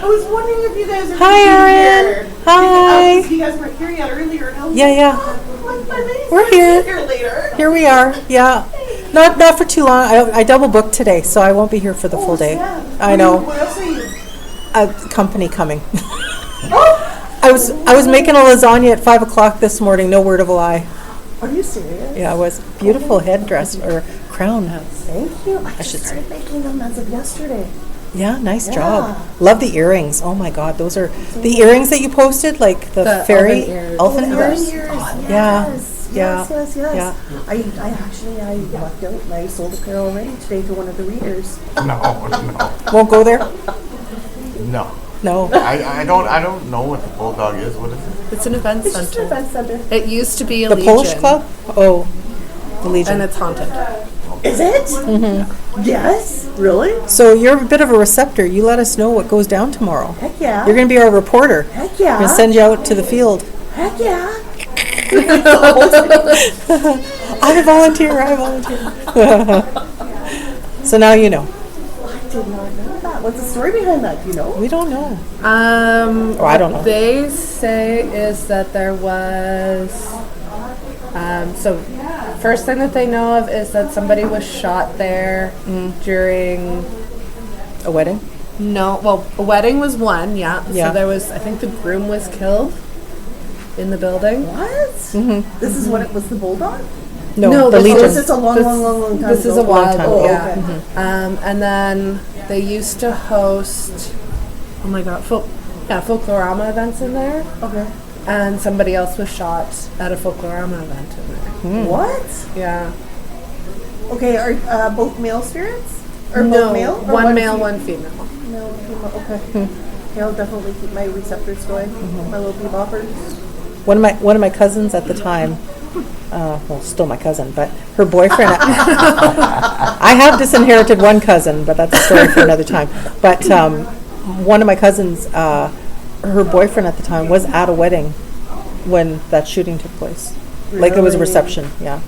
I was wondering if you guys are Hi, Erin. Hi. You guys weren't here yet earlier. Yeah. We're here. Later. Here we are. Yeah. Not for too long. I double booked today, so I won't be here for the full day. Yeah. I know. What else are you? A company coming. I was making a lasagna at 5:00 this morning. No word of a lie. Are you serious? Yeah, I was. Beautiful headdress or crown. Thank you. I should just started making them as of yesterday. Yeah, nice job. Love the earrings. Oh my God, those are the earrings that you posted, like the fairy elfin ears. Yes. Yeah. I actually lucked out and I sold a pair already today to one of the readers. No. Won't go there. No. No. I don't know what the Bulldog is. What is it? It's an event It's just an center. event center. It used to be a The Legion. Polish Club. Oh, the Legion. And it's haunted. Is it? Mm-hmm. Yes. Really? So you're a bit of a receptor. You let us know what goes down tomorrow. Heck yeah. You're going to be our reporter. Heck yeah. We're going to send you out to the field. Heck yeah. I volunteer. So now you know. I did not know that. What's the story behind that? Do you know? We don't know. Or I don't know. They say is that there was. So, first thing that they know of is that somebody was shot there during. A wedding? No, well, a wedding was one, yeah. Yeah. So there was, I think the groom was killed in the building. What? Mm-hmm. This is what it was, the Bulldog? No, the this Legion. This is a long time This is ago. a while time ago, ago. yeah. Okay. And then they used to host, oh my God, folklorama events in there. Okay. And somebody else was shot at a folklorama event in there. What? Yeah. Okay, are both male spirits? Or No, both male? Or one male, female? one female. Male, female, okay. Yeah, I'll definitely keep my receptors going. My little beboppers. One of my cousins at the time, well, still my cousin, but her boyfriend. I have disinherited one cousin, but that's a story for another time. But one of my cousins, her boyfriend at the time was at a wedding when that shooting took place. Like there was a reception, yeah.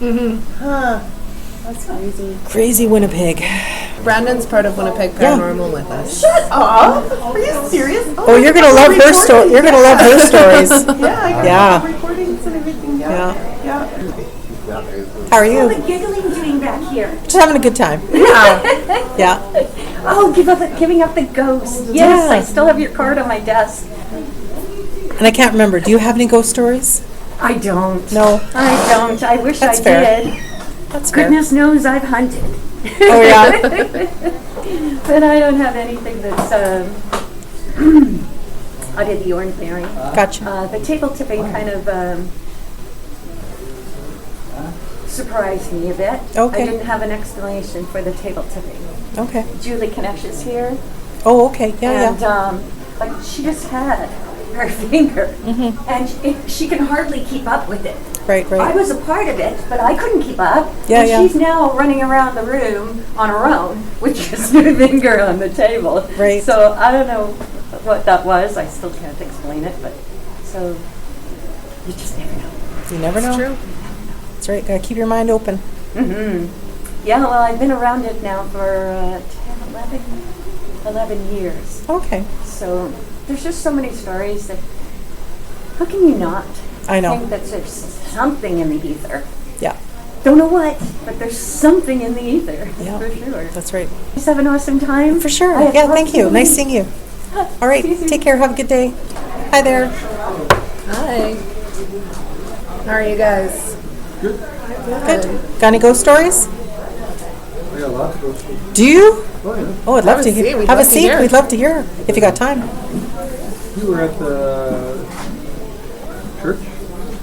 Huh. That's crazy. Crazy Winnipeg. Brandon's part of Winnipeg Paranormal with us. Shut up! Are you serious? Oh, you're gonna love her story. You're gonna love her stories. Yeah, I got the recordings and everything. Yeah. How are you? What the giggling doing back here? Just having a good time. Yeah. Oh, giving up the ghost. Yes, I still have your card on my desk. And I can't remember. Do you have any ghost stories? I don't. No. I don't. I wish That's I fair. did. That's fair. Goodness knows I've hunted. Oh yeah. But I don't have anything that's out of the ordinary. Gotcha. The table tipping kind of surprised me a bit. Okay. I didn't have an explanation for the table tipping. Okay. Julie Knesh is here. Oh, okay. Yeah, And yeah. like she just had her finger, and she can hardly keep up with it. Right, I right. was a part of it, but I couldn't keep up. Yeah, and yeah. she's now running around the room on her own with just her finger on the table. Right. So I don't know what that was. I still can't explain it, but so you just never know. You never know. It's true. That's right. Gotta keep your mind open. Yeah, well, I've been around it now for 11 years. Okay. So there's just so many stories that, how can you not I know. think that there's something in the ether? Yeah. Don't know what, but there's something in the ether, Yeah. for sure. That's right. Just have an awesome time. For sure. I have Yeah, lots thank you. of- Nice seeing you. All right. Take care. Have a good day. Hi there. Hi. How are you guys? Good. Got any ghost stories? I got lots of those. Do you? Oh, yeah. Oh, I'd love to hear. We'd Have a love to seat. hear. We'd love to hear if you got time. You were at the church,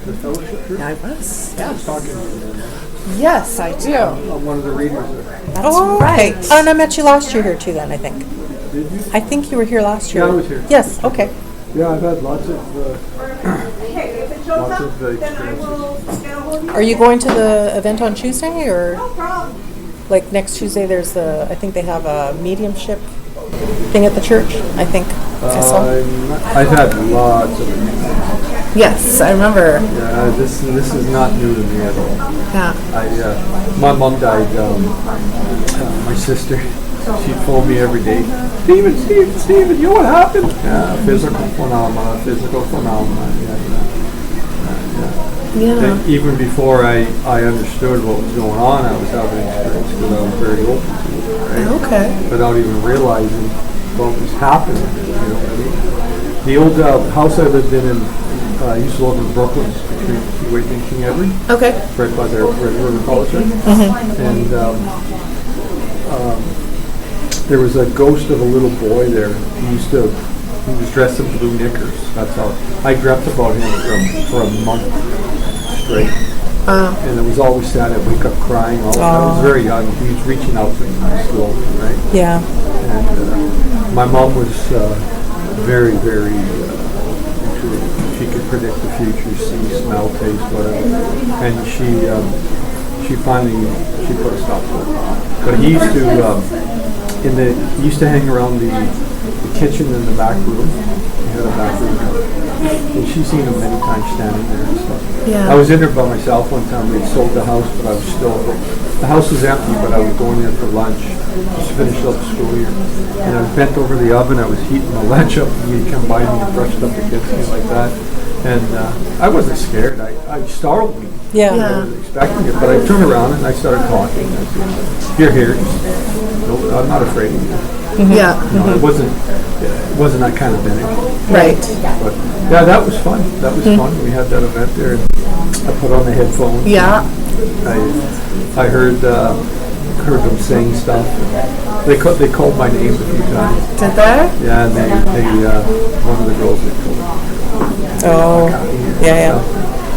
the fellowship church? I was. I was talking to you Yes, I do. on one of the readers there. Oh, okay. right. Oh, and I met you last year here too. Then I think. Did you? I think you were here last year. Yeah, I was here. Yes. Okay. Yeah, I've had lots of experiences. Are you going to the event on Tuesday or? Like next Tuesday, there's I think they have a mediumship thing at the church. I think. I saw. I've had lots of experiences. Yes, I remember. Yeah, this is not new to me at all. Yeah. My mom died. My sister she'd phone me every day. Steven, you know what happened? Physical phenomena. Yeah. And even before I understood what was going on, I was having experience because I was very open to it, right? Okay. Without even realizing what was happening. You know what I mean? The old house I lived in I used to live in Brooklyn, between Kuwait and King Edward, Okay. right by the Red River College. And there was a ghost of a little boy there. He was dressed in blue knickers. That's how I dreamt about him for a month straight. And it was always sad. I'd wake up crying all the time. I was very young. He was reaching out to me slowly, right? Yeah. And my mom was very, very. She could predict the future, see, smell, taste, whatever. And she finally put a stop to it. But he used to he used to hang around the kitchen in the back room. He had a back room. And she's seen him many times standing there and stuff. Yeah. I was in there by myself one time. They'd sold the house, but I was still. The house was empty, but I was going there for lunch. Just finished up the school year. And I was bent over the oven. I was heating my lunch up, and he'd come by me and brushed up against me like that. And I wasn't scared. I startled me. Yeah. I wasn't expecting it, but I turned around and I started talking. I said, "You're here. No, I'm not afraid of you." Yeah. No, it wasn't that kind of energy. Right. But yeah, that was fun. That was fun. We had that event there. And I put on the headphones. Yeah. I heard them saying stuff. They called my name a few times. Did they? Yeah, and they one of the girls they told me. Oh. Yeah.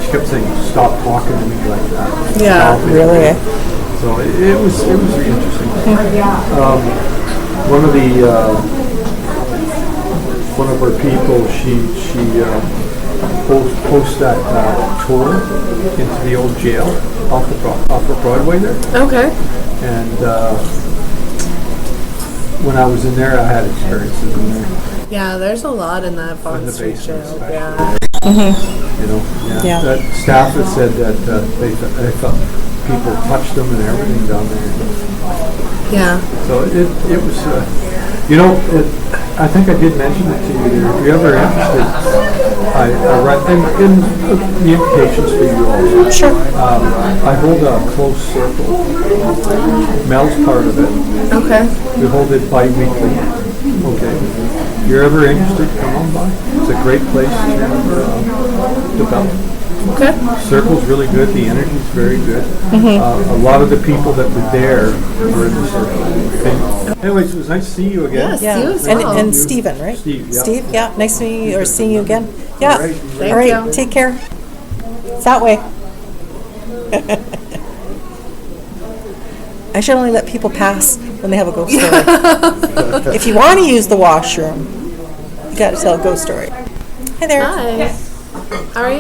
She kept saying, "Stop talking to me like that." Yeah. Stop it. Really? So it was really interesting. One of our people, she hosts that tour into the old jail off of Broadway there. Okay. And when I was in there, I had experiences in there. Yeah, there's a lot in that In Bond the Street basement, jail. especially. Yeah. You know, Yeah. That staff had said that they thought people touched them and everything down there. Yeah. So it was, I think I did mention it to you there. If you're ever interested, I write in the invitations for you all. Sure. I hold a close circle. Mel's part of it. Okay. We hold it bi-weekly. Okay. If you're ever interested, come on by. It's a great place to develop. Okay. Circle's really good. The energy's very good. A lot of the people that were there were in the circle. And anyways, it was nice to see you again. Yes. Yeah. You as And, well. and Stephen, right? Steve, yeah. Steve, yeah. Nice meeting you or seeing you again. Yeah. All right. Thank All right. you. Take care. It's that way. I should only let people pass when they have a ghost story. If you want to use the washroom, you got to tell a ghost story. Hi there. Hi. How are you?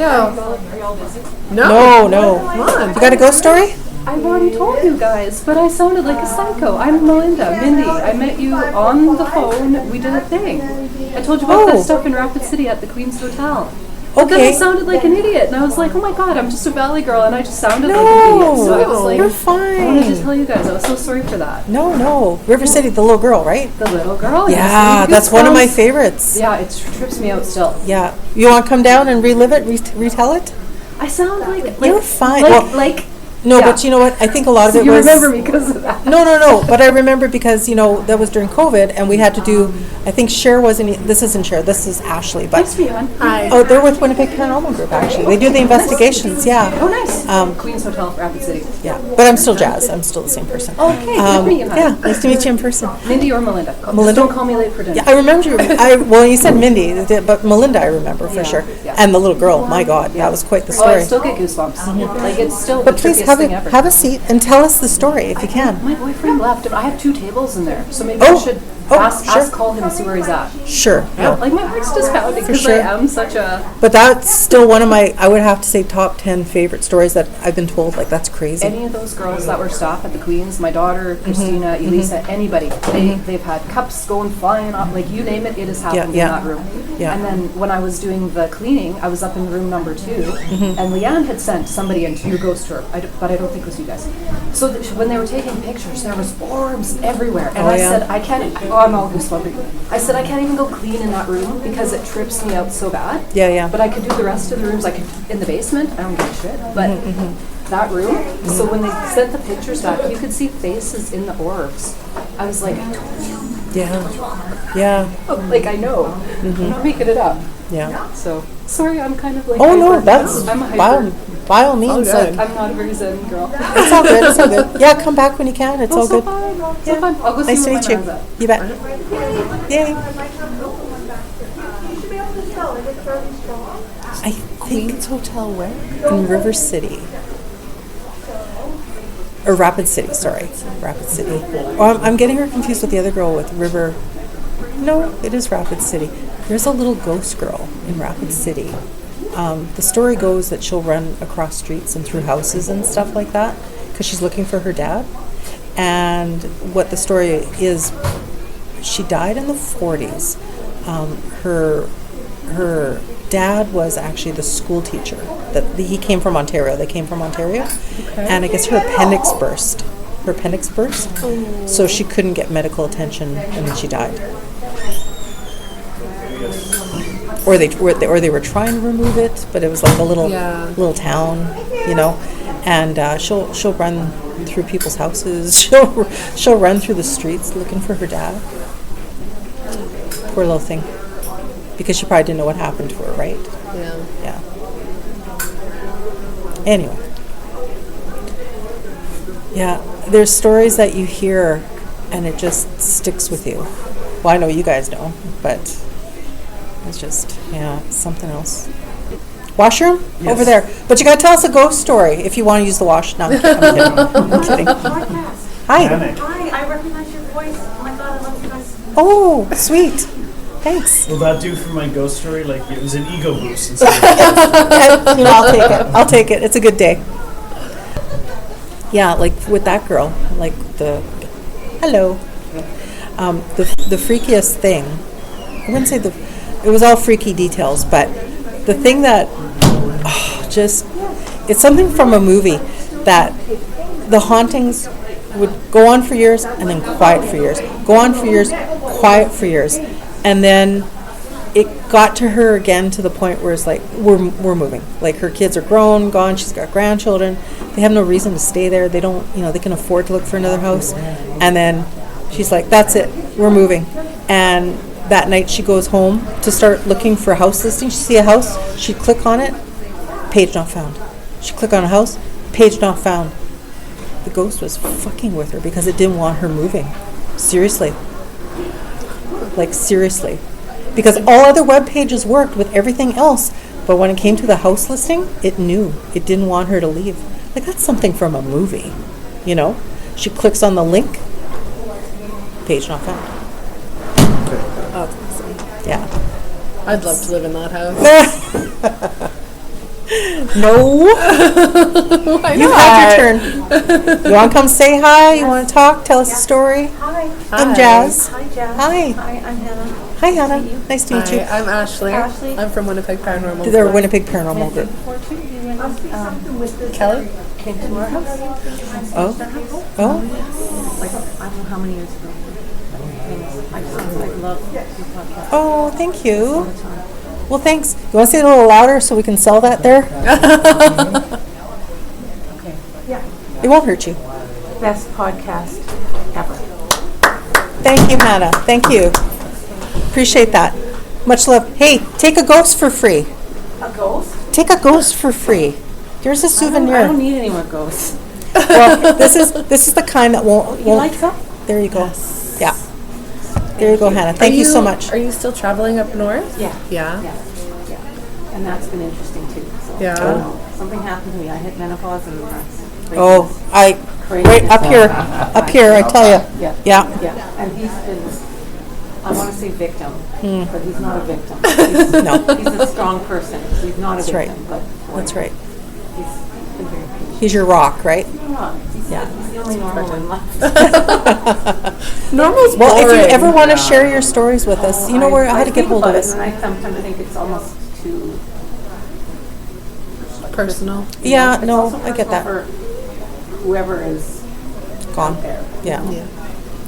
No. Come on. You got a ghost story? I've already told you guys, but I sounded like a psycho. I'm Melinda, Mindy. I met you on the phone. We did a thing. I told you about Oh. that stuff in Rapid City at the Queen's Hotel. But then I Okay. sounded like an idiot, and I was like, oh my god, I'm just a valley girl, and I just sounded like an idiot. So I was No, like, you're I wanted to fine. tell you guys, I was so sorry for that. No. River City, the little girl, right? The little girl. Yeah, yes, I that's one of my goosebumps. favorites. Yeah, it trips me out still. Yeah. You want to come down and relive it, retell it? I sound like You're fine. Like, Well, like No, yeah. but you know what? I think a lot of So it you was... remember me because of that. No. But I remember because, that was during COVID, and we had to do... I think Cher wasn't... This isn't Cher. This is Ashley. But Nice to meet you, hon. Hi. oh, they're with Winnipeg Paranormal Group, actually. They do the investigations, yeah. Oh, nice. Um, Queen's Hotel, Rapid City. Yeah. But I'm still Jazz. I'm still the same person. Okay, good to meet you, hon. Yeah, nice to meet you in person. Mindy or Melinda. Just Melinda? don't call me late for dinner. Yeah, I remember you. Well, you said Mindy, but Melinda I remember for sure. yeah. And the little girl, my God, that was quite the Oh, I story. still get goosebumps. Like, it's still But the please trippiest thing ever. have a seat and tell us the story if you can. My boyfriend left. I have 2 tables in there, so maybe Oh, I should Oh, ask, call him and see where he's at. Sure. Yeah, No. like my heart's just pounding because sure. I am such a. But that's still one of my, I would have to say, top 10 favorite stories that I've been told. Like, that's crazy. Any of those girls that were staff at the Queens, my daughter, Christina, Elisa, anybody, they've had cups going flying off, like you name it, it has happened Yeah, in that room. yeah. And then when I was doing the cleaning, I was up in room number 2, and Leanne had sent somebody in to do a ghost tour, but I don't think it was you guys. So when they were taking pictures, there was orbs everywhere, and I said, I can't, I'm all goosebumpy. I said, I can't even go clean in that room because it trips me out so bad. Yeah, yeah. But I could do the rest of the rooms. I could in the basement. I don't give a shit. But that room. So when they sent the pictures back, you could see faces in the orbs. I was like, I told you. Yeah. Yeah. Like I know. I'm not making it up. Yeah. So sorry, I'm kind of like. Oh, no, hyper. that's I'm a hyper. by all means. good. I'm not a very zen girl. It's all good. It's all good. Yeah, come back when you can. It's all so good. fun. So fun. I'll go see Nice to where meet my you. man's at. You bet. Yay. I think Queen's Hotel where? in River City. Or Rapid City, sorry. Rapid City. Oh, I'm getting her confused with the other girl with River. No, it is Rapid City. There's a little ghost girl in Rapid City. The story goes that she'll run across streets and through houses and stuff like that because she's looking for her dad. And what the story is, she died in the 40s. Her dad was actually the school teacher. He came from Ontario. They came from Ontario. Okay. And I guess her appendix burst. So she couldn't get medical attention, and then she died. Or they were trying to remove it, but it was like a little town, you know. And she'll run through people's houses. She'll run through the streets looking for her dad. Poor little thing. Because she probably didn't know what happened to her, right? Yeah. Yeah. Anyway. Yeah, there's stories that you hear and it just sticks with you. Well, I know you guys know, but it's just, something else. Washroom? Yes. Over there. But you got to tell us a ghost story if you want to use the wash. No, I'm kidding. I'm kidding. Hi. Hi, I recognize your voice. Oh my god, I love you guys. Oh, sweet. Thanks. will that do for my ghost story? Like, it was an ego boost instead of I'll take it. I'll take it. It's a good day. Yeah, like with that girl, like hello. The freakiest thing, I wouldn't say it was all freaky details, but the thing that, it's something from a movie that the hauntings would go on for years and then quiet for years. Go on for years, quiet for years. And then it got to her again to the point where it's like, we're moving. Like her kids are grown, gone, she's got grandchildren. They have no reason to stay there. They don't, they can afford to look for another house. And then she's like, that's it, we're moving. And that night she goes home to start looking for a house listing. She see a house, she'd click on it, page not found. She'd click on a house, page not found. The ghost was fucking with her because it didn't want her moving. Seriously. Like, seriously. Because all other web pages worked with everything else, but when it came to the house listing, it knew. It didn't want her to leave. Like, that's something from a movie, She clicks on the link, page not found. Oh, Yeah. I'd love to live in that house. No. Why You've had your turn. You want to come say hi? You want to talk? Tell us a story? Hi. I'm Jazz. Hi, Jazz. Hi. Hi, I'm Hannah. Hi, Hannah. Nice to meet Hi, you. I'm Ashley. Ashley. I'm from Winnipeg Paranormal They're Group. Winnipeg Paranormal Group. Kelly? Came to our house. Oh. Oh. Like, I don't know how many years ago. I love your podcast. Oh, thank you. Well, thanks. You want to say it a little louder so we can sell that there? Okay. Yeah. It won't hurt you. Best podcast ever. Thank you, Hannah. Thank you. Appreciate that. Much love. Hey, take a ghost for free. A ghost? Take a ghost for free. Here's a souvenir. I don't need any more ghosts. Well, this is the kind that won't. You like some? There you go. Yeah. There you go, Hannah. Thank you so much. Are you still traveling up north? Yeah. Yeah. Yeah. And that's been interesting too. So, Yeah. something happened to me. I hit menopause and that's crazy. Oh, right up here, I tell you. Yeah. Yeah. Yeah. And he's been I want to say victim, but he's not a victim. No. He's a strong person. He's not a That's right. victim, but That's right. he's been very patient. He's your rock, right? Yeah. He's the only normal one left. Normal's Well, if you boring. ever want to share your stories with us, you know where how to get think hold of about it, us. And I sometimes think it's almost too Personal. Yeah, It's no, also I get that. personal for whoever is Gone. there. Yeah. Yeah.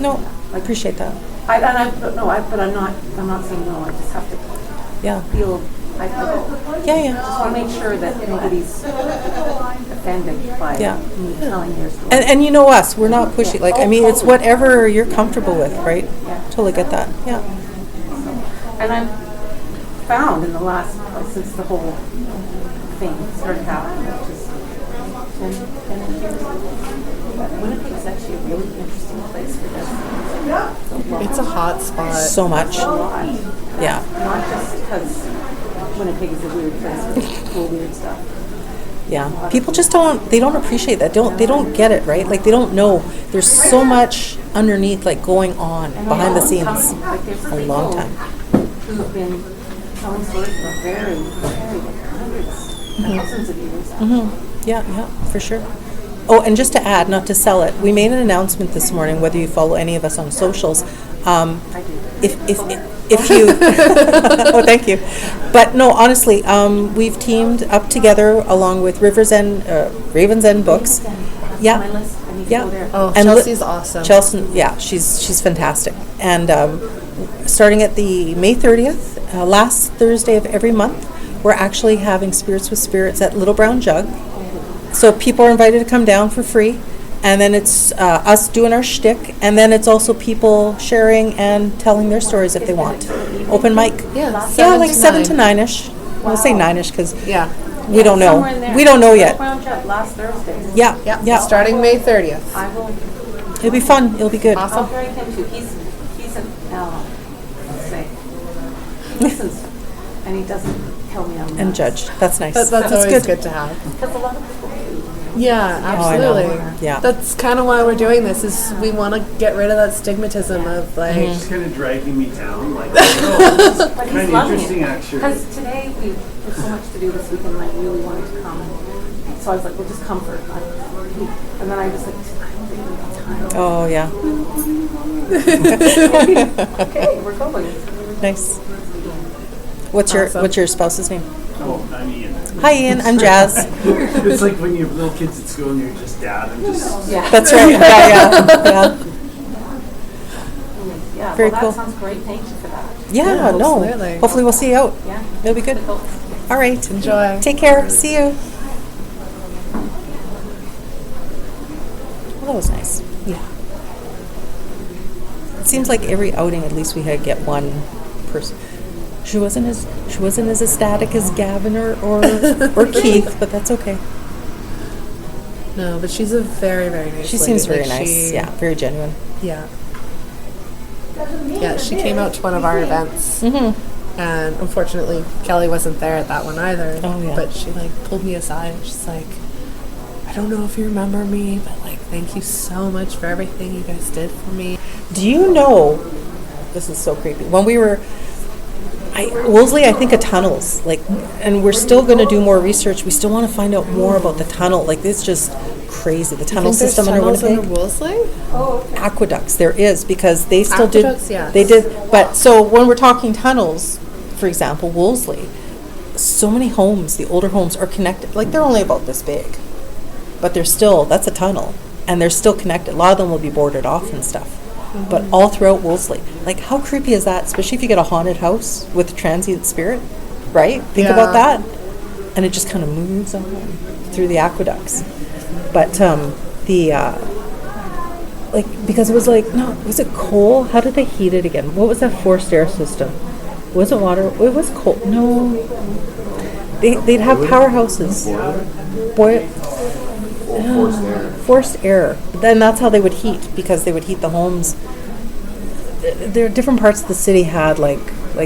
No, I appreciate that. But I'm not saying no. I just have to Yeah. feel. I Yeah. just want to make sure that nobody's offended by Yeah. me telling their story. And you know us, we're not pushy. Like, I mean, it's whatever you're comfortable with, right? Yeah. Totally get that. Yeah. And I've found in the last, since the whole thing started happening, which is 10 years, that Winnipeg is actually a really interesting place for this. It's a hot spot. So much. A lot. Yeah. Not just because Winnipeg is a weird place with cool weird stuff. Yeah. People just they don't appreciate that. They don't get it, right? Like, they don't know there's so much underneath, like, going on behind the scenes. Like, there's A long people time. who've been telling stories for very, very hundreds, thousands of years. Yeah, for sure. Oh, and just to add, not to sell it, we made an announcement this morning, whether you follow any of us on socials. If you, oh, thank you. But no, honestly, we've teamed up together along with Ravens End Books. Yeah. My list, I need to Yeah. go there. Oh, And Chelsea's awesome. Chelsea, yeah, she's fantastic. And starting at the May 30th, last Thursday of every month, we're actually having Spirits with Spirits at Little Brown Jug. So people are invited to come down for free. And then it's us doing our shtick. And then it's also people sharing and telling their stories if they want. Open mic. Yeah, Yeah, like 7 to 9-ish. We'll say 9-ish because Yeah. we don't know. Somewhere in there. We don't know yet. Brown Jug last Thursday. Yeah, Yeah. yeah. Starting May 30th. I will. It'll be fun. It'll be good. I'll Awesome. bring him too. He's let's say, he listens, and he doesn't tell me I'm And nuts. judge. That's nice. That's always good to have. Because a lot of people do. Yeah, I know. absolutely. Yeah. That's kind of why we're doing this. Is we want to get rid of that stigmatism of like. He's kind of dragging me down, like, oh, But kind he's of loving interesting, it. actually. Because today there's so much to do this weekend, and I really wanted to come. And so I was like, well, just come for it. And then I was like, I don't think we have time. Oh, yeah. Okay, we're going. Nice. What's your spouse's name? Oh, I'm Ian. Hi, Ian. I'm Jazz. It's like when you have little kids at school and you're just dad and just... Yeah. That's right. Yeah. Yeah, Very well, cool. that sounds great. Thank you for that. Yeah, no. absolutely. Hopefully we'll see you out. Yeah. It'll be good. Cool. All right. Enjoy. Take care. See you. Well, that was nice. Yeah. It seems like every outing, at least we had get one person. She wasn't as ecstatic as Gavin or Keith, but that's okay. No, but she's a very, very nice She lady. seems very Like, nice. Yeah, very genuine. Yeah. Yeah, she came out to one of our events. Mm-hmm. And unfortunately, Kelly wasn't there at that one either. Oh, yeah. But she pulled me aside. She's like, I don't know if you remember me, but thank you so much for everything you guys did for me. Do you know? This is so creepy. When we were, Wolseley, I think of tunnels. And we're still going to do more research. We still want to find out more about the tunnel. It's just crazy. The tunnel system under Winnipeg. Wolseley? Aqueducts. There is because they still Aqueducts, did. yes. They did. But so when we're talking tunnels, for example, Wolseley, so many homes, the older homes are connected. They're only about this big, but they're still. That's a tunnel, and they're still connected. A lot of them will be boarded off and stuff. Mm-hmm. But all throughout Wolseley, how creepy is that? Especially if you get a haunted house with a transient spirit, right? Think about that, and it just kind of moves on through the aqueducts. But because it was was it coal? How did they heat it again? What was that forced air system? Was it water? It was coal. No, they'd have powerhouses. Forced air. Then that's how they would heat, because they would heat the homes. There are different parts of the city had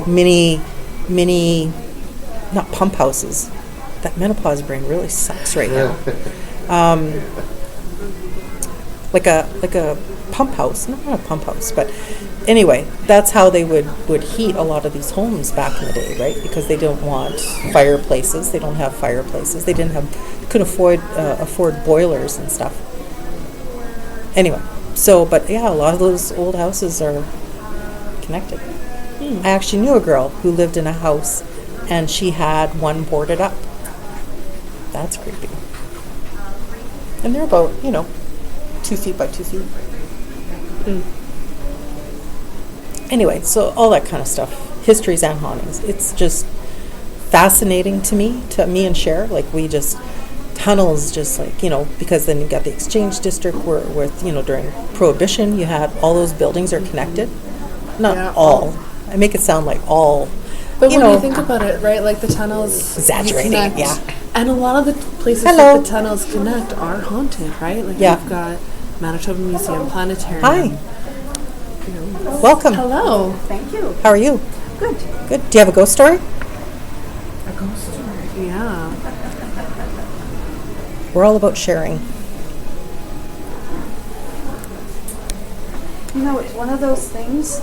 mini, not pump houses. That menopause brain really sucks right now. Like a pump house. No, not a pump house, but anyway, that's how they would heat a lot of these homes back in the day, right? Because they don't want fireplaces. They don't have fireplaces. They couldn't afford boilers and stuff. Anyway, but yeah, a lot of those old houses are connected. I actually knew a girl who lived in a house and she had one boarded up. That's creepy. And they're about, 2 feet by 2 feet. Anyway, so all that kind of stuff, histories and hauntings. It's just fascinating to me and Cher. Like tunnels, just like, because then you got the Exchange District where during Prohibition, you had all those buildings are connected. Not all. I make it sound like all. But when you think about it, right, like the tunnels exaggerating, connect, yeah. And a lot of the places that the tunnels connect are haunted, right? Like you've got Manitoba Museum, Planetarium. Hi. Welcome. Hello. Thank you. How are you? Good. Good. Do you have a ghost story? A ghost story. Yeah. We're all about sharing. It's one of those things.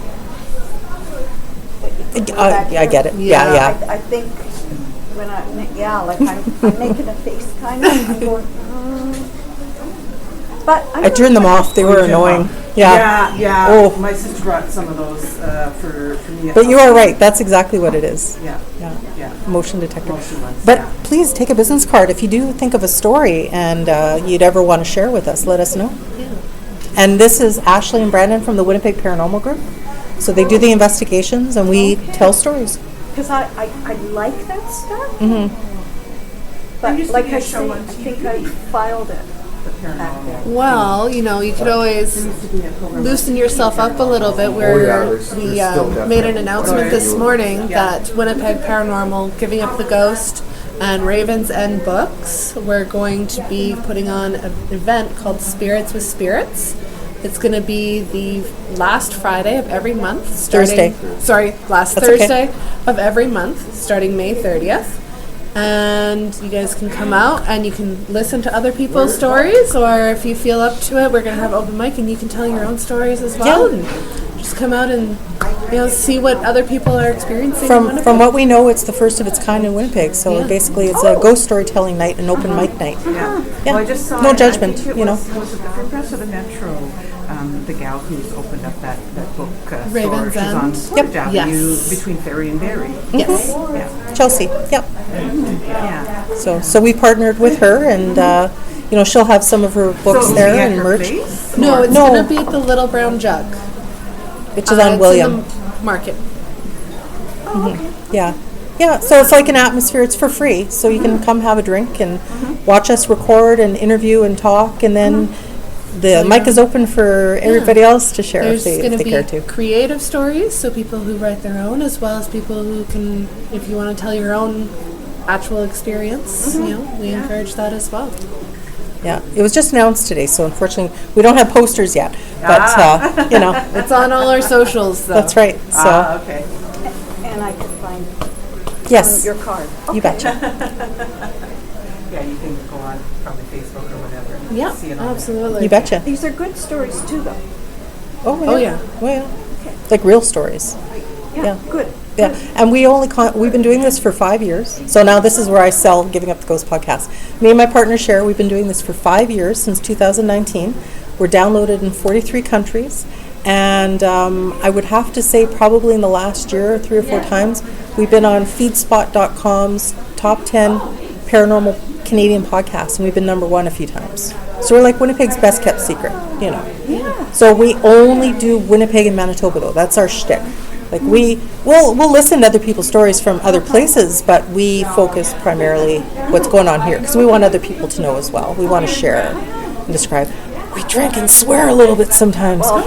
I get it. Yeah. I think when I'm making a face kind of. I'm going, But I turned them off. They were annoying. Yeah. Yeah. Oh. My sister brought some of those for me. But you are right. That's exactly what it is. Yeah. Motion detector. Motion ones, But yeah. please take a business card. If you do think of a story and you'd ever want to share with us, let us know. Yeah. And this is Ashley and Brandon from the Winnipeg Paranormal Group. So they do the investigations and we tell stories. Because I like that stuff. Mm-hmm. But like I say, I think I filed it. Well, you could always loosen yourself up a little bit. We made an announcement this morning that Winnipeg Paranormal, Giving Up the Ghost, and Ravens End Books, we're going to be putting on an event called Spirits with Spirits. It's going to be the last Friday of every month. Thursday of every month, starting May 30th. And you guys can come out and you can listen to other people's stories, or if you feel up to it, we're going to have open mic and you can tell your own stories as well. Yeah. And just come out and see what other people are experiencing. From what we know, it's the first of its kind in Winnipeg. So basically, it's a ghost storytelling night, an open mic night. Yeah. Well, I just saw no judgment. Was it the front press of the Metro? The gal who's opened up that book store. Ravens She's on End. Storage Avenue between Ferry and Barrie. Yes. Yeah. Chelsea. Yep. Yeah. So we partnered with her, and she'll have some of her books there and merch. No, it's going to be at the Little Brown Jug, which is on William in the market. Yeah. So it's like an atmosphere. It's for free, so you can come have a drink and watch us record and interview and talk, and then the mic is open for everybody else to share if they care to. There's going to be creative stories, so people who write their own, as well as people who can, if you want to tell your own actual experience, we encourage that as well. Yeah, it was just announced today, so unfortunately we don't have posters yet, but it's on all our socials, though. That's right. So okay. And I can find your card. You betcha. Yeah, you can go on probably Facebook or whatever. Yeah, see it on absolutely. You betcha. These are good stories too, though. Oh yeah. Like real stories. Yeah. Good. Yeah, and we've been doing this for 5 years. So now this is where I sell Giving Up the Ghost podcast. Me and my partner Cher, we've been doing this for 5 years, since 2019. We're downloaded in 43 countries. And I would have to say probably in the last year, 3 or 4 times, we've been on feedspot.com's top 10 paranormal Canadian podcasts, and we've been number 1 a few times. So we're like Winnipeg's best kept secret, Yeah. So we only do Winnipeg and Manitoba, though. That's our shtick. Like we'll listen to other people's stories from other places, but we focus primarily what's going on here because we want other people to know as well. We want to share and describe. We drink and swear a little bit sometimes. Well,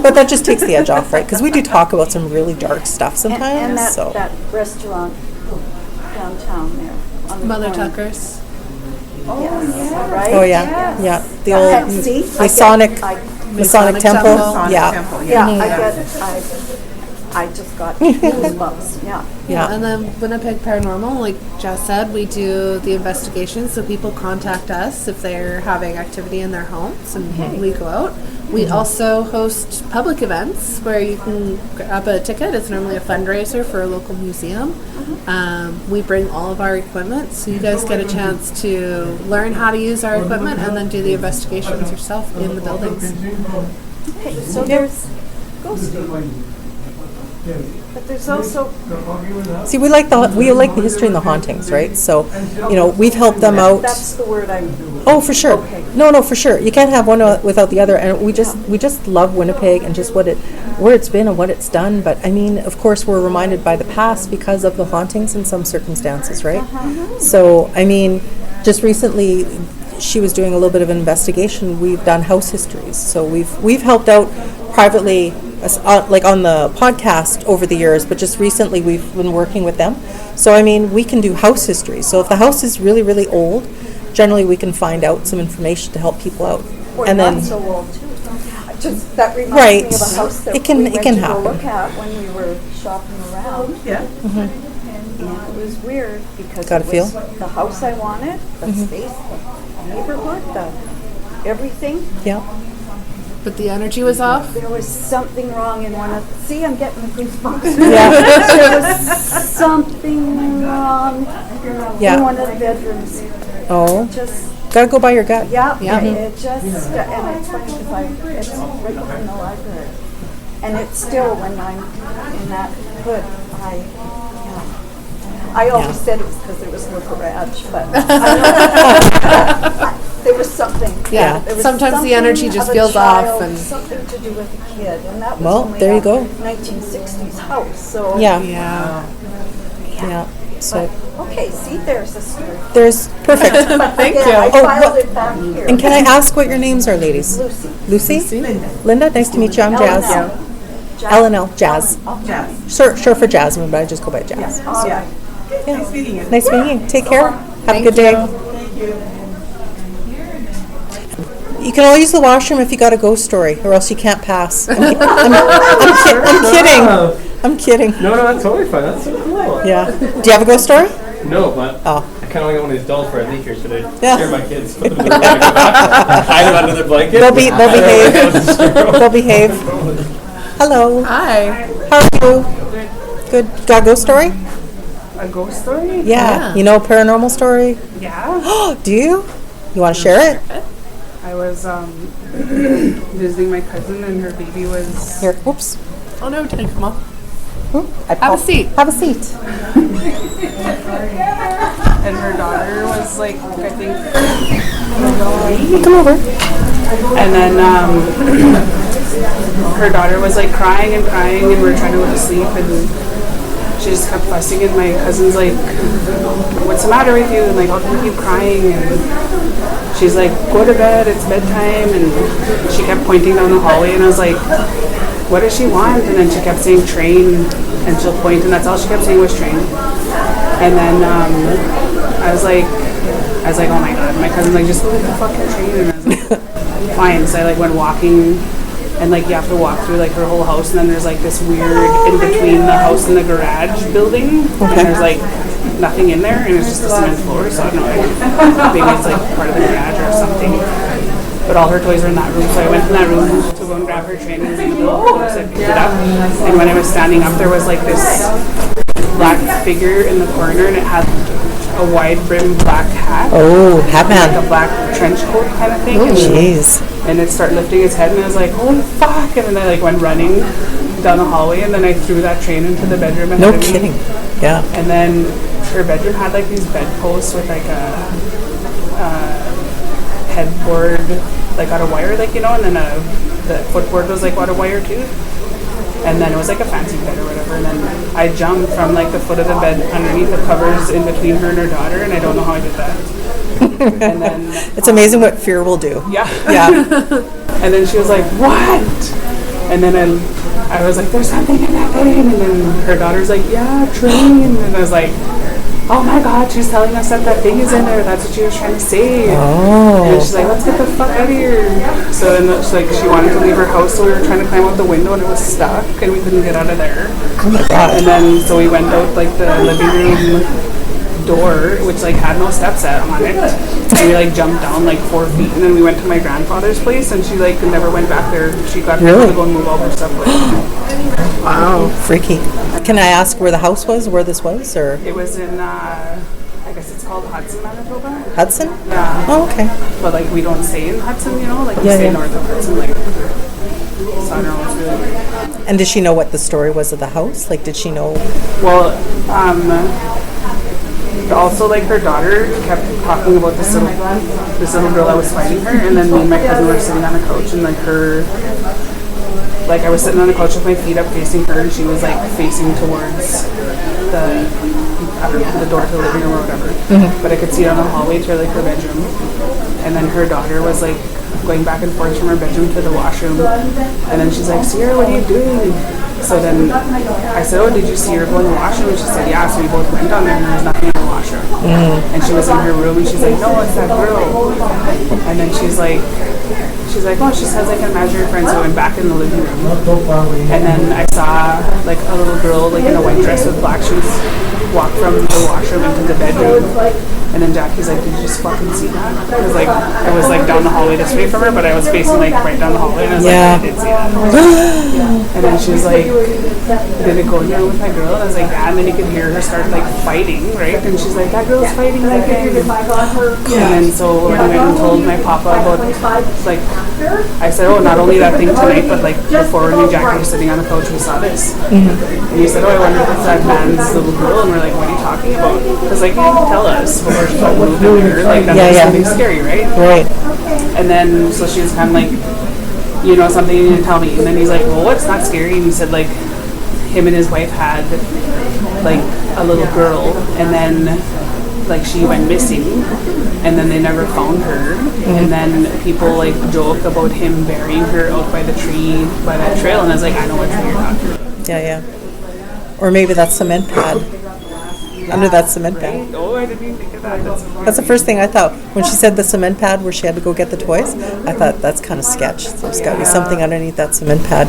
but that just takes the edge off, right? Because we do talk about some really dark stuff sometimes. And that restaurant downtown there. On the Mother corner. Tucker's. Right? Oh yeah, yeah. The old Masonic temple. I just got goosebumps. Yeah, and then Winnipeg Paranormal, like Jess said, we do the investigations, so people contact us if they're having activity in their homes, and we go out. We also host public events where you can grab a ticket. It's normally a fundraiser for a local museum. We bring all of our equipment, so you guys get a chance to learn how to use our equipment and then do the investigations yourself in the buildings. Okay, so there's ghosting. But there's also, See, we like the history and the hauntings, right? So, we've helped them out. that's the word I'm, Oh, for sure. Okay. No, for sure. You can't have one without the other. And we just love Winnipeg and just where it's been and what it's done. But I mean, of course, we're reminded by the past because of the hauntings in some circumstances, right? So, I mean, just recently, she was doing a little bit of an investigation. We've done house histories, so we've helped out privately, like on the podcast over the years. But just recently, we've been working with them. So, I mean, we can do house histories. So, if the house is really, really old, generally we can find out some information to help people out. or And not then, so old too. Just, that reminds Right. me of a house that It can- we it went can to go happen. look at when we were shopping around. Yeah. And it was weird because Got a it was feel? the house I wanted, the space, the neighborhood, everything. yeah. But the energy was off. There was something wrong in one of, see, I'm getting the goosebumps. Yeah. There was something wrong in Yeah. one of the bedrooms. Oh, Just, gotta go by your gut. yeah, Yeah. it just, and it's funny because it's right in the library. And it's still when I'm in that hood, I always said it was because there was no garage, but there was something. Yeah. There was Sometimes the energy just something of a feels off child, and- something to do with a kid, and that was Well, only there you a go. 1960s house. So Yeah. Yeah. So okay, see, there's a story. there's perfect. Thank Again, you. I Oh, filed what- it back here. And can I ask what your names are, ladies? Lucy? Linda, nice to meet you. I'm Jazz. L&L, Jazz. Jazz. Short for Jasmine, but I just go by Jazz. All right. Nice meeting you. Nice meeting you. Take care. Have a Thank good day. you. You can all use the washroom if you got a ghost story, or else you can't pass. I'm kidding. I'm kidding. No, that's totally fine. That's so cool. Yeah. Do you have a ghost story? No, but Oh. I kind of want to get one of these dolls for a leak here today. Yeah. Scare my kids. Hide them under the blanket. They'll behave. They'll behave. Hello. Hi. How are you? Good. Got a ghost story? A ghost story? Yeah. You know a paranormal story? Yeah. Do you? You want to share it? I was visiting my cousin and her baby was Here. Whoops. Oh no, didn't come up. Have a seat. Have a seat. and her daughter was like I think Come over. and then her daughter was like crying and we were trying to go to sleep and she just kept fussing and my cousin's like, what's the matter with you? And like, how come you keep crying? And she's like, go to bed, it's bedtime. And she kept pointing down the hallway and I was like, what does she want? And then she kept saying train and she'll point and that's all she kept saying was train. And then I was like, oh my God. My cousin's like, just go get the fucking train. And I was like, fine. So I like went walking and like you have to walk through like her whole house and then there's like this weird in between the house and the garage building and there's like nothing in there and it's just a cement floor, so I don't know, maybe it's like part of the garage or something, but all her toys were in that room, so I went in that room to go and grab her train and in the middle of the course I picked it up and when I was standing up there was like this black figure in the corner and it had a wide brim black hat. Oh, hat man. Like a black trench coat kind of thing. Oh, jeez. And it started lifting its head and I was like, holy fuck! And then I like went running down the hallway and then I threw that train into the bedroom ahead No of me. kidding. Yeah. And then her bedroom had like these bedposts with like a headboard like out of wire, like, you know, and then the footboard was like out of wire too. And then it was like a fancy bed or whatever. And then I jumped from like the foot of the bed underneath the covers in between her and her daughter and I don't know how I did that. And then It's amazing what fear will do. yeah. Yeah. And then she was like, what? And then I was like, there's something in that thing. And then her daughter's like, yeah, train. And I was like, oh my God, she's telling us that thing is in there. That's what she was trying to say. And she's like, let's get the fuck out of here. So then she wanted to leave her house, so we were trying to climb out the window and it was stuck and we couldn't get out of there. Oh my God. And then so we went out like the living room door, which like had no steps on it. And we like jumped down like 4 feet, and then we went to my grandfather's place, and she like never went back there. She got people to go and move all her stuff. Wow, freaky. Can I ask where the house was, where this was, or? It was in, I guess it's called Hudson, Manitoba. Hudson? Yeah. Oh, okay. But like we don't stay in Hudson, you know, like we Yeah, stay yeah. north of Hudson, like. So I don't know, it's really weird. And did she know what the story was of the house? Like, did she know? Well, also like her daughter kept talking about this little girl that was fighting her, and then me and my cousin were sitting on a couch, and I was sitting on the couch with my feet up facing her, and she was like facing towards the door to the living room or whatever. Mm-hmm. But I could see it on the hallway to like her bedroom, and then her daughter was like going back and forth from her bedroom to the washroom, and then she's like, "Sierra, what are you doing?" So then I said, "Oh, did you see her go in the washroom?" And she said, "Yeah." So we both went down there, and there was nothing in the washroom. And she was in her room, and she's like, "No, it's that girl." And then she's like, "Oh, she says I can measure her friend." So I went back in the living room, and then I saw like a little girl like in a white dress with black shoes walk from the washroom into the bedroom. And then Jackie's like, "Did you just fucking see that?" It was like down the hallway this way from her, but I was facing like right down the hallway, and I was like, "I did see that." And then she was like, "Did it go in there with my girl?" And I was like, "Yeah." And then you could hear her start like fighting, right? And she's like, "That girl's fighting again." And then so when I went and told my papa about, like, I said, "Oh, not only that thing tonight, but like before me and Jackie were sitting on the couch, we saw this." And he said, "Oh, I wonder if it's that man's little girl." And we're like, "What are you talking about?" Because like, you didn't tell us before she moved in here. Like, that's something scary, right? Right. And then so she was kind of like, "You know something you didn't tell me." And then he's like, "Well, what's not scary?" And he said like him and his wife had like a little girl, and then like she went missing, and then they never found her. And then people like joke about him burying her out by the tree, by that trail. And I was like, "I know what tree you're talking about." Yeah. Or maybe that cement pad. Under that cement pad. Oh, I didn't even think of that. That's the first thing I thought. When she said the cement pad where she had to go get the toys, I thought that's kind of sketch. There's got to be something underneath that cement pad.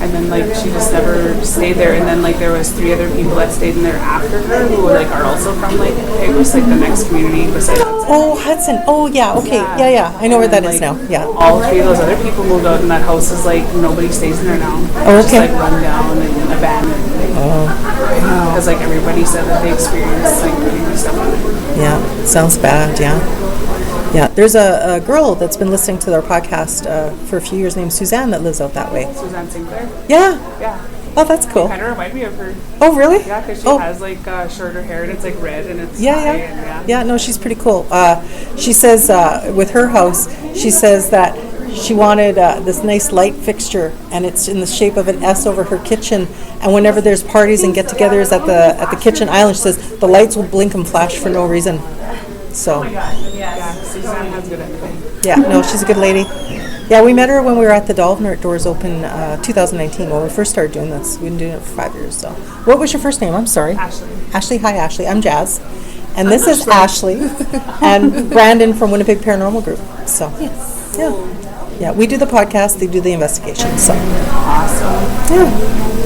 And then like she just never stayed there. And then like there was 3 other people that stayed in there after her who like are also from like Pegos, like the next community beside us. Oh, Hudson. Oh, yeah. Okay. Yeah. I know where that is now. Yeah. All 3 of those other people moved out, and that house is like nobody stays in there now. Oh, It's okay. just like run down and abandoned. Because like everybody said that they experienced like creepy stuff. Yeah. Sounds bad. Yeah. There's a girl that's been listening to their podcast for a few years named Suzanne that lives out that way. Suzanne Sinclair. Yeah. Yeah. Oh, that's cool. Kind of remind me of her. Oh, really? Yeah, because she has like shorter hair, and it's like red, and it's high, and Yeah, no, she's pretty cool. She says with her house, she says that she wanted this nice light fixture, and it's in the shape of an S over her kitchen. And whenever there's parties and get-togethers at the kitchen island, she says the lights will blink and flash for no reason. So. Yeah, Suzanne has good everything. Yeah, no, she's a good lady. Yeah, we met her when we were at the Dolphin Doors Open 2019 when we first started doing this. We've been doing it for 5 years. So, what was your first name? I'm sorry. Ashley. Ashley. Hi, Ashley. I'm Jazz, and this is Ashley, and Brandon from Winnipeg Paranormal Group. So, yeah, we do the podcast. They do the investigation. So, Awesome.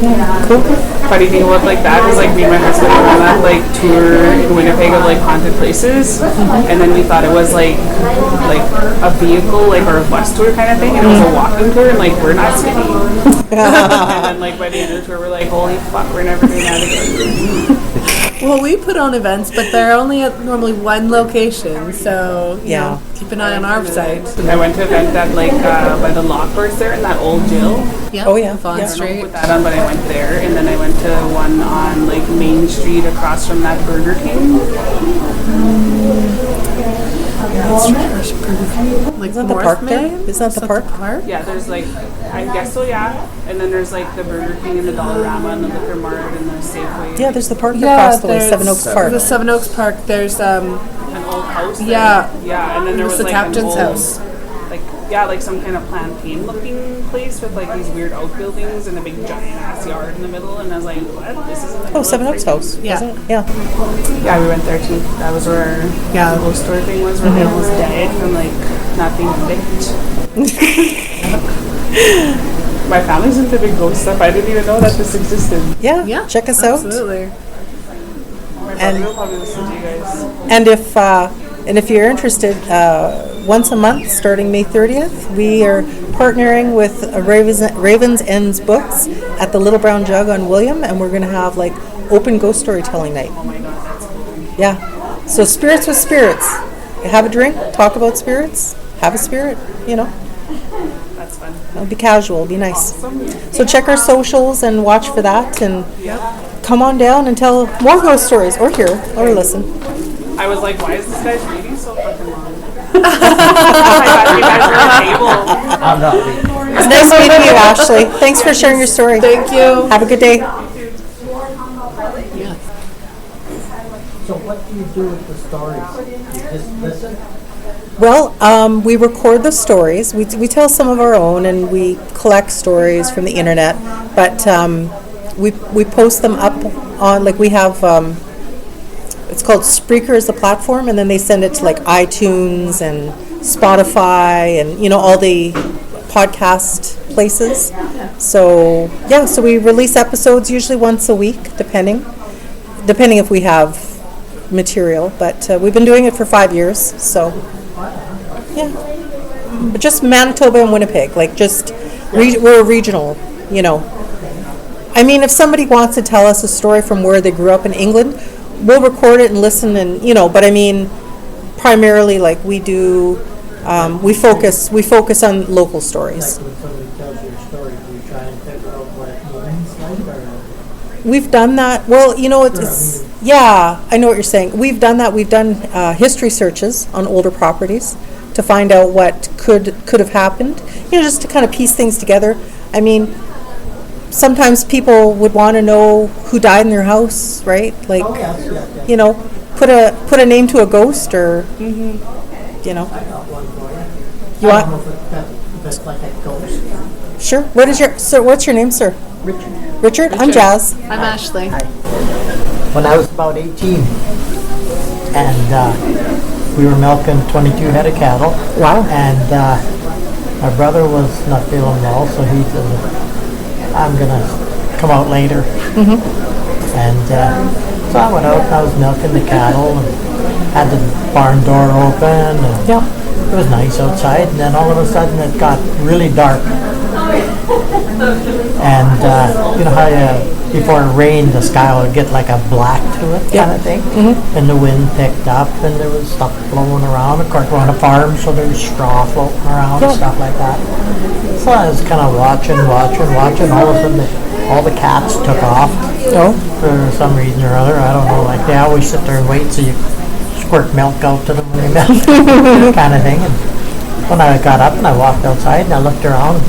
yeah, cool. Funny thing about like that is like me and my husband were on that like tour in Winnipeg of like haunted places, and then we thought it was like a vehicle like or a bus tour kind of thing, and it was a walking tour, and like we're not skinny. And then like by the end of the tour we're like, holy fuck, we're never doing that again. Well, we put on events, but they're only at normally one location, so you know, keep an eye on our site. I went to an event that like by the Lockbirds there in that old jail. Yeah. Oh yeah. Vaughan I don't Street. put that on, but I went there, and then I went to one on like Main Street across from that Burger King. Like Isn't that the North park May? there? Isn't that the park? Yeah, there's like, I guess so, yeah. And then there's like the Burger King and the Dollarama and the Liquor Mart and the Safeway. Yeah, there's the park Yeah, across the way, there's Seven Oaks Park. The Seven Oaks Park. There's An old house there. Yeah. Yeah, and then there It's was the like captain's an old, house. like, yeah, like some kind of plantain looking place with like these weird outbuildings and a big giant ass yard in the middle. And I was like, what? This isn't like Oh, Seven Oaks House. Yeah. Wasn't it? Yeah. Yeah, we went there too. That was where the ghost story thing was, where they almost died from like not being picked. My family's into big ghost stuff. I didn't even know that this existed. Yeah. Check us out. Absolutely. brother will probably listen to you guys. And if you're interested, once a month, starting May 30th, we are partnering with Ravens Ends Books at the Little Brown Jug on William, and we're going to have like open ghost storytelling night. Oh my God, that's cool. Yeah. So spirits with spirits. Have a drink, talk about spirits, have a spirit, you know. That's fun. It'll be casual, be nice. Awesome. So check our socials and watch for that, and come on down and tell more ghost stories, or hear, or listen. I was like, why is this guy's reading so fucking long? I thought you guys were at a table. I'm not leaving. It's nice meeting you, Ashley. Thanks for sharing your story. Thank you. Have a good day. So what do you do with the stories? You just listen? Well, we record the stories. We tell some of our own, and we collect stories from the internet. But we post them up on, like, we have, it's called Spreaker is the platform, and then they send it to like iTunes and Spotify and, you know, all the podcast places. So yeah, so we release episodes usually once a week, depending if we have material. But we've been doing it for 5 years, so yeah. But just Manitoba and Winnipeg, like just we're regional, you know. I mean, if somebody wants to tell us a story from where they grew up in England, we'll record it and listen, and you know. But I mean, primarily, like we do, we focus on local stories. Like when somebody tells you a story, do you try and figure out what it means, like, or? We've done that. Well, you know, it's yeah, I know what you're saying. We've done that. We've done history searches on older properties to find out what could have happened. You know, just to kind of piece things together. I mean, sometimes people would want to know who died in their house, right? Like, you know, put a name to a ghost, or you know. I got one for you. You I want? don't know if it's like a ghost. Sure. What's your name, sir? Richard. Richard? I'm Jazz. I'm Ashley. When I was about 18, and we were milking 22 head of cattle. Wow. And my brother was not feeling well, so he said, I'm going to come out later. And so I went out and I was milking the cattle and had the barn door open. And it was nice outside, and then all of a sudden it got really dark. And you know how before it rained, the sky would get like a black to it kind of thing. And the wind picked up, and there was stuff blowing around. Of course, we're on a farm, so there was straw floating around and stuff like that. So I was kind of watching. All of a sudden, all the cats took off for some reason or other. I don't know. Like they always sit there and wait, so you squirt milk out to them when they milk, kind of thing. And when I got up and I walked outside and I looked around,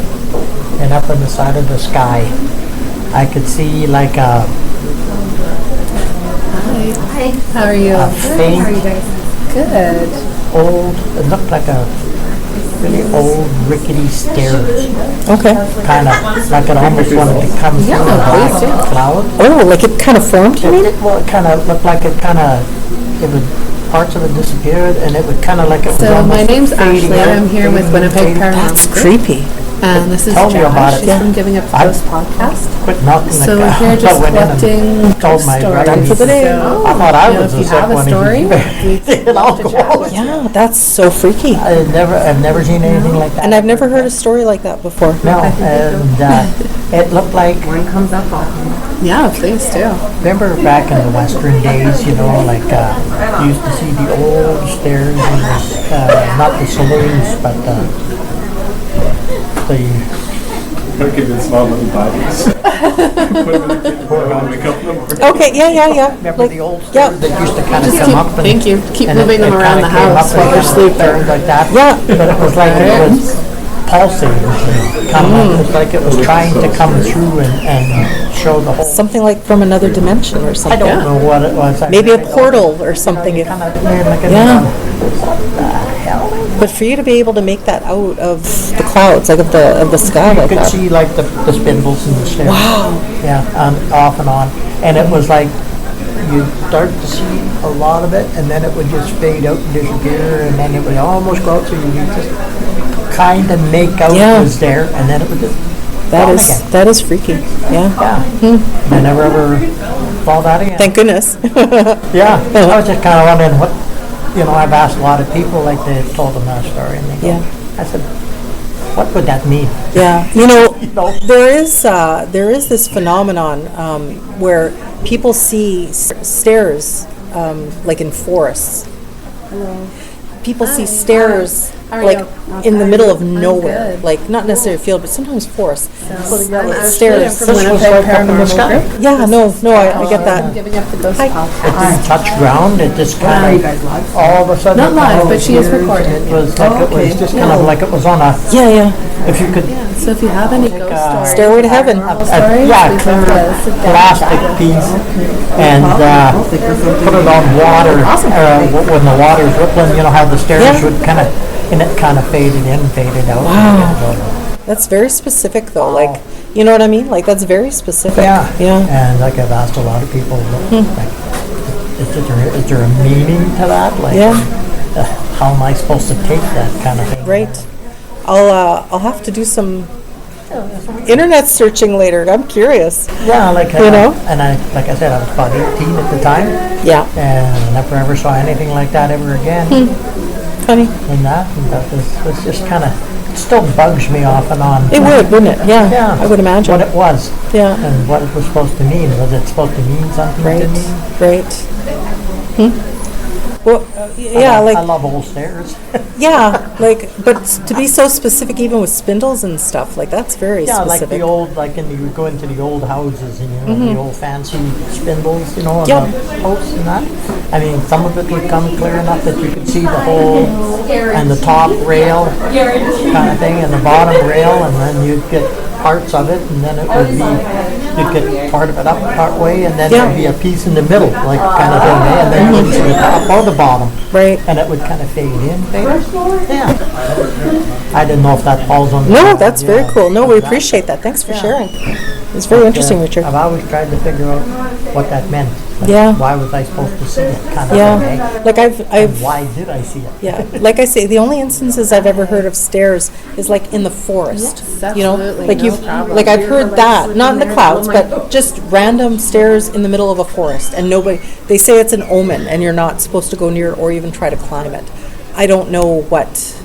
and up on the side of the sky, I could see like a Hi. How are you? faint, Good. old, it looked like a really old rickety stairs. Okay. Kind of like it almost wanted to come through a black cloud. Oh, like it kind of formed, you mean? Well, it kind of looked like it would, parts of it disappeared, and it would kind of like it was So almost my name's fading Ashley. out, I'm here with fading, Winnipeg fading. Paranormal That's Group. creepy. And this is Tell me about Josh. it. She's from Givinguptheghostpodcast. Quit knocking So the we're here just went in and collecting told my stories. brother Done for the day. So, I thought I you know, was if the you sick have a one. story, And I'll go. Yeah, that's so freaky. I've never seen anything like that. And I've never heard a story like that before. No, and it looked like, One comes up often. yeah, please do. remember back in the Western days, you know, like you used to see the old stairs and not the saloons, but the Look at the small little bodies. Put them in the around a couple of them. Okay, yeah. remember the old stairs that used to kind of Just come up. And, thank you. Keep and moving them it around kinda the came house up while and you're down sleeping. stairs like that. Yeah. But it was like it was pulsating. It was like it was trying to come through and show the whole. Something like from another dimension or I something. don't know what it was. Maybe a I don't- portal or something. You kind of like Yeah. what the hell? But for you to be able to make that out of the clouds, like of the sky You like could that. see like the spindles in the stairs. Wow. Yeah, off and on. And it was like you'd start to see a lot of it, and then it would just fade out and disappear, and then it would almost go out, so you could just kind of make out Yeah. it was there, and then it would just That gone is again. that is freaky. Yeah. Yeah. I never ever saw that again. Thank goodness. Yeah, I was just kind of wondering what, I've asked a lot of people, like they told them that story, and they go, I said, what would that mean? Yeah, there is this phenomenon where people see stairs like in forests. People see stairs like in the middle of nowhere, like not necessarily a field, but sometimes forests. Stairs. From Winnipeg Paranormal Group. Yeah, no, I get that. Giving up the ghost It didn't touch ground, it just kind of, all of a sudden. Not live, but she is recorded. It was like, it was just kind of like it was on a, if you could. So if you have any ghost stories, Stairway to Heaven. Plastic piece and put it on water. When the water's rippling, how the stairs would kind of, and it kind of faded in, faded out. Wow. That's very specific though, like, you know what I mean? Like, that's very specific. Yeah. And like I've asked a lot of people, like, is there a meaning to that? Like, how am I supposed to take that kind of thing? Right. I'll have to do some internet searching later. I'm curious. Yeah, like and like I said, I was about 18 at the time. Yeah. And I never ever saw anything like that ever again. Funny. And that was just kind of, it still bugs me off and on. It would, wouldn't it? Yeah. I would imagine. What it was. Yeah. And what it was supposed to mean. Was it supposed to mean something to me? Right. Well, I love old stairs. But to be so specific, even with spindles and stuff, like that's very specific. Like the old, you would go into the old houses and the old fancy spindles, and the posts and that. I mean, some of it would come clear enough that you could see the whole and the top rail kind of thing, and the bottom rail, and then you'd get parts of it, and then it would be, you'd get part of it up part way, and then there'd be a piece in the middle, like kind of thing, and then you would see the top or the bottom. Right. And it would kind of fade in, fade out. Yeah. I didn't know if that falls on. No, that's very cool. No, we appreciate that. Thanks for sharing. It's very interesting, Richard. I've always tried to figure out what that meant. Like, why was I supposed to see it? Kind of thing, eh? Like I've. Why did I see it? Yeah. Like I say, the only instances I've ever heard of stairs is like in the forest. Yes, absolutely. Like I've heard that, not in the clouds, but just random stairs in the middle of a forest, and they say it's an omen, and you're not supposed to go near it or even try to climb it. I don't know what is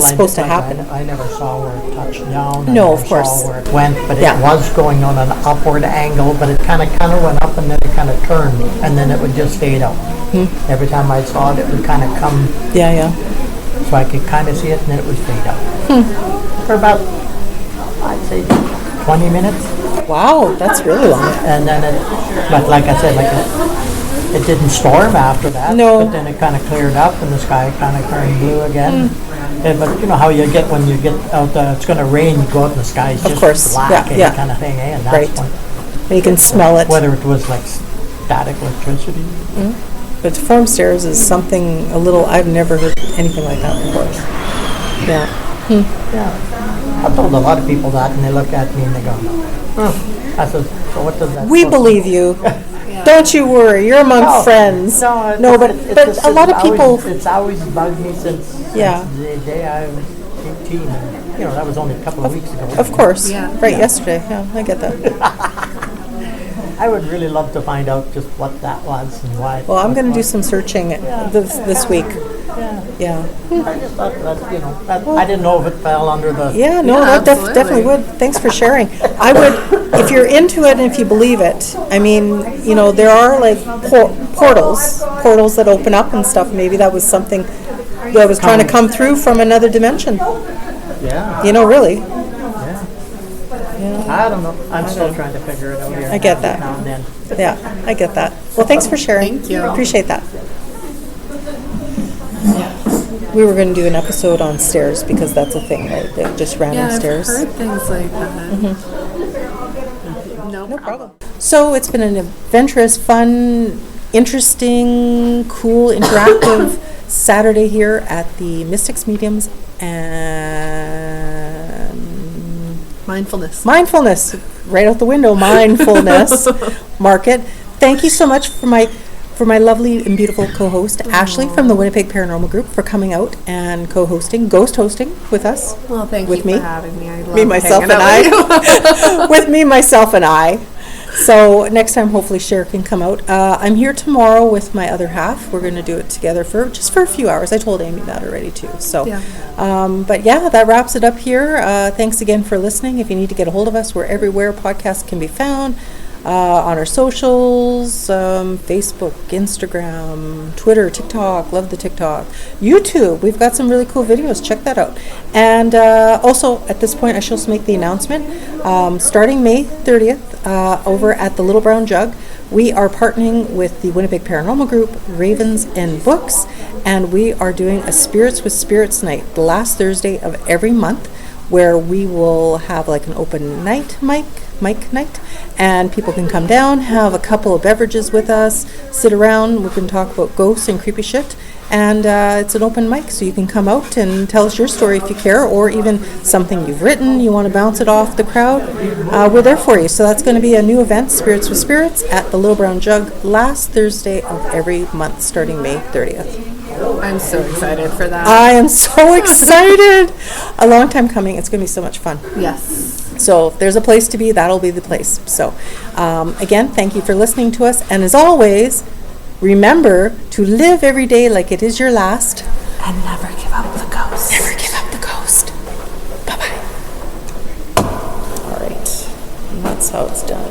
supposed to happen. I never saw where it touched down. No, I never of course. saw where it went, but it was going on an upward angle, but it kind of went up and then it kind of turned, and then it would just fade out. Every time I saw it, it would kind of come. So I could kind of see it, and then it would fade out. For about, I'd say, 20 minutes. Wow, that's really long. And then but like I said, it didn't storm after that. No. But then it kind of cleared up, and the sky kind of turned blue again. But you know how you get when you get out, it's going to rain, you go out and the sky's just black kind of thing, eh? And that's when you can smell it. Whether it was like static electricity. But to form stairs is something I've never heard anything like that before. Yeah. I've told a lot of people that, and they look at me and they go, I said, so what does that We believe you. Don't you worry, you're among friends. But a lot of people. It's always bugged me since the day I was 18. And, that was only a couple of weeks ago. Of course. Yesterday. Yeah, I get that. I would really love to find out just what that was and why. Well, I'm going to do some searching this week. Yeah. I just thought that, I didn't know if it fell under the... Yeah, no, that definitely would. Thanks for sharing. I would, if you're into it and if you believe it, I mean, there are like portals that open up and stuff. Maybe that was something that was trying to come through from another dimension. Yeah. Really. I don't know. I'm still trying to figure it out here. I get that. Now and then. Yeah, I get that. Well, thanks for sharing. Thank you. Appreciate that. We were going to do an episode on stairs because that's a thing, right? They're just random stairs. I've heard things like that. No problem. So it's been an adventurous, fun, interesting, cool, interactive Saturday here at the Mystics, Mediums, and Mindfulness, right out the window. Mindfulness Market. Thank you so much for my lovely and beautiful co-host Ashley from the Winnipeg Paranormal Group for coming out and co-hosting, ghost hosting with us. Well, thank you for having me. I love me, myself, and I. With me, myself, and I. So next time, hopefully, Cher can come out. I'm here tomorrow with my other half. We're going to do it together for a few hours. I told Amy that already too. So, but yeah, that wraps it up here. Thanks again for listening. If you need to get a hold of us, we're everywhere podcasts can be found. On our socials, Facebook, Instagram, Twitter, TikTok, love the TikTok, YouTube. We've got some really cool videos. Check that out. And also, at this point, I should also make the announcement. Starting May 30th, over at the Little Brown Jug, we are partnering with the Winnipeg Paranormal Group, Ravens and Books, and we are doing a Spirits with Spirits night the last Thursday of every month, where we will have like an open night mic night, and people can come down, have a couple of beverages with us, sit around, we can talk about ghosts and creepy shit, and it's an open mic, so you can come out and tell us your story if you care, or even something you've written, you want to bounce it off the crowd. We're there for you. So that's going to be a new event, Spirits with Spirits, at the Little Brown Jug, last Thursday of every month, starting May 30th. I'm so excited for that. I am so excited. A long time coming. It's going to be so much fun. Yes. So if there's a place to be, that'll be the place. So again, thank you for listening to us. And as always, remember to live every day like it is your last. And never give up the ghost. Never give up the ghost. Bye-bye. All right. And that's how it's done.